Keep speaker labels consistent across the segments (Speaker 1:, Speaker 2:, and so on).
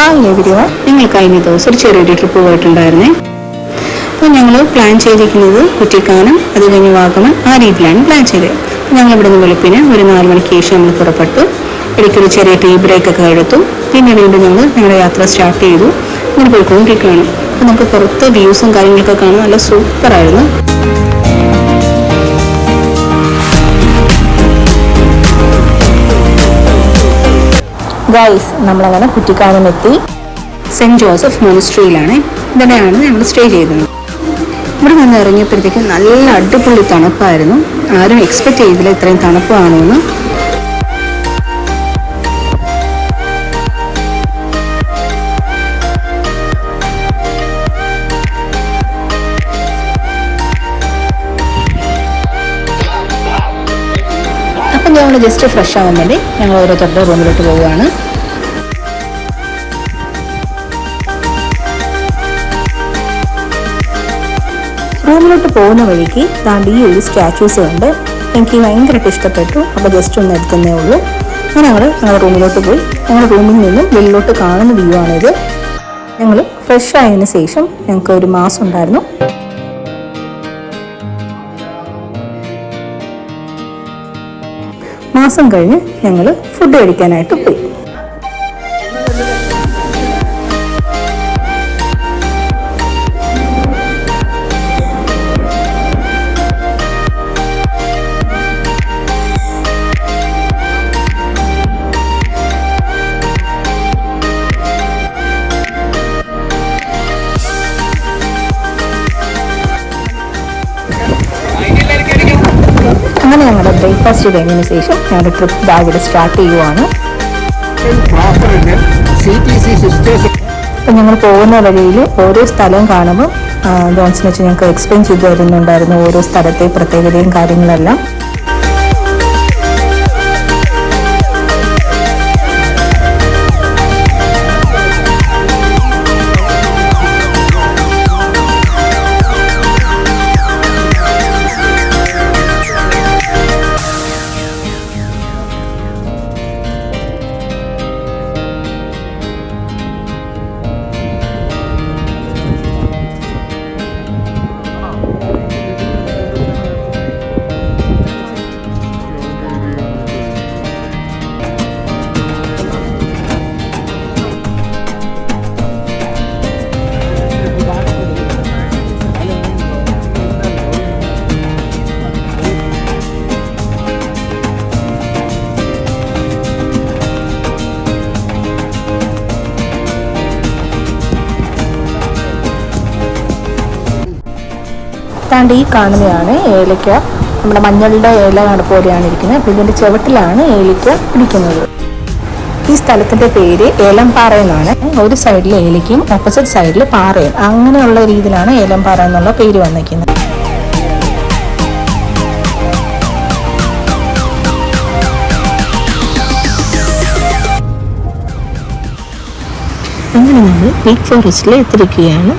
Speaker 1: Hi everyone, ഞങ്ങൾ കഴിഞ്ഞ ദിവസം ഒരു ചെറിയൊരു ട്രിപ്പ് പോയിട്ടുണ്ടായിരുന്നേ. അപ്പോൾ ഞങ്ങൾ പ്ലാൻ ചെയ്തിരിക്കുന്നത് കുറ്റിക്കാനം, അത് കഴിഞ്ഞ് വാഗമൺ, ആ രീതിയിലാണ് പ്ലാൻ ചെയ്തത്. ഞങ്ങൾ ഇവിടെ നിന്ന് വെളുപ്പിന് ഒരു 4 മണിക്ക് ശേഷം നമ്മൾ പുറപ്പെട്ടു. ഇടയ്ക്കൊരു ചെറിയ ടീ ബ്രേക്കൊക്കെ എടുത്തു. പിന്നെ വീണ്ടും ഞങ്ങളുടെ യാത്ര സ്റ്റാർട്ട് ചെയ്തു. ഇങ്ങനെ പോയിക്കൊണ്ടിരിക്കുകയാണ്. അപ്പോൾ നമുക്ക് പുറത്ത് വ്യൂസും കാര്യങ്ങളൊക്കെ കാണാൻ നല്ല സൂപ്പറായിരുന്നു. ഗൈസ്, നമ്മളങ്ങനെ കുറ്റിക്കാനം എത്തി. സെൻറ്റ് ജോസഫ് മോണസ്ട്രിയിലാണ്. ഇവിടെയാണ് ഞങ്ങൾ സ്റ്റേ ചെയ്തത്. ഇവിടെ നിന്ന് ഇറങ്ങിയപ്പോഴത്തേക്കും നല്ല അടിപൊളി തണുപ്പായിരുന്നു. ആരും എക്സ്പെക്ട് ചെയ്തില്ല ഇത്രയും തണുപ്പ് കാണുമെന്ന്. അപ്പം ഞങ്ങൾ ജസ്റ്റ് ഫ്രഷ് ആവാൻ വേണ്ടി ഞങ്ങൾ ഓരോരുത്തരുടെ റൂമിലോട്ട് പോവുകയാണ്. റൂമിലോട്ട് പോകുന്ന വഴിക്ക് താണ്ടി ഈ ഒരു സ്റ്റാച്യൂസ് ഉണ്ട്. എനിക്ക് ഭയങ്കരമായിട്ട് ഇഷ്ടപ്പെട്ടു. അപ്പോൾ ജസ്റ്റ് ഒന്ന് എടുക്കുന്നേ ഉള്ളൂ. അങ്ങനെ ഞങ്ങളുടെ റൂമിലോട്ട് പോയി. ഞങ്ങളുടെ റൂമിൽ നിന്നും വെളിയിലോട്ട് കാണുന്ന വ്യൂ ആണിത്. ഞങ്ങൾ ഫ്രഷ് ആയതിനു ശേഷം ഞങ്ങൾക്ക് ഒരു മാസം ഉണ്ടായിരുന്നു. മാസം കഴിഞ്ഞ് ഞങ്ങൾ ഫുഡ് കഴിക്കാനായിട്ട് പോയി. അങ്ങനെ ഞങ്ങളുടെ ബ്രേക്ക്ഫാസ്റ്റ് കഴിഞ്ഞതിന് ശേഷം ഞങ്ങളുടെ ട്രിപ്പ് ബാഗിൽ സ്റ്റാർട്ട് ചെയ്യുവാണ്. അപ്പം ഞങ്ങൾ പോകുന്ന വഴിയിൽ ഓരോ സ്ഥലം കാണുമ്പോൾ ജോൺസൺ വെച്ച് ഞങ്ങൾക്ക് എക്സ്പ്ലെയിൻ ചെയ്തു തരുന്നുണ്ടായിരുന്നു ഓരോ സ്ഥലത്തെ പ്രത്യേകതയും കാര്യങ്ങളെല്ലാം. താണ്ടി ഈ കാണുന്നതാണ് ഏലക്ക. നമ്മുടെ മഞ്ഞളുടെ ഇല പോലെയാണ് ഇരിക്കുന്നത്. അപ്പോൾ ഇതിൻ്റെ ചുവട്ടിലാണ് ഏലക്ക പിടിക്കുന്നത്. ഈ സ്ഥലത്തിൻ്റെ പേര് ഏലംപാറ എന്നാണ്. ഒരു സൈഡിൽ ഏലക്കയും ഓപ്പോസിറ്റ് സൈഡിൽ പാറയും, അങ്ങനെയുള്ള രീതിയിലാണ് ഏലംപാറ എന്നുള്ള പേര് വന്നിരിക്കുന്നത്. അങ്ങനെ നമ്മൾ പീക്ക് ഫോറസ്റ്റിൽ എത്തിയിരിക്കുകയാണ്.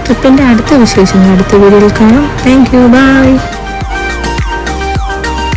Speaker 1: ട്രിപ്പിൻ്റെ അടുത്ത വിശേഷങ്ങൾ അടുത്ത വീഡിയോയിൽ കാണാം. Thank you, by.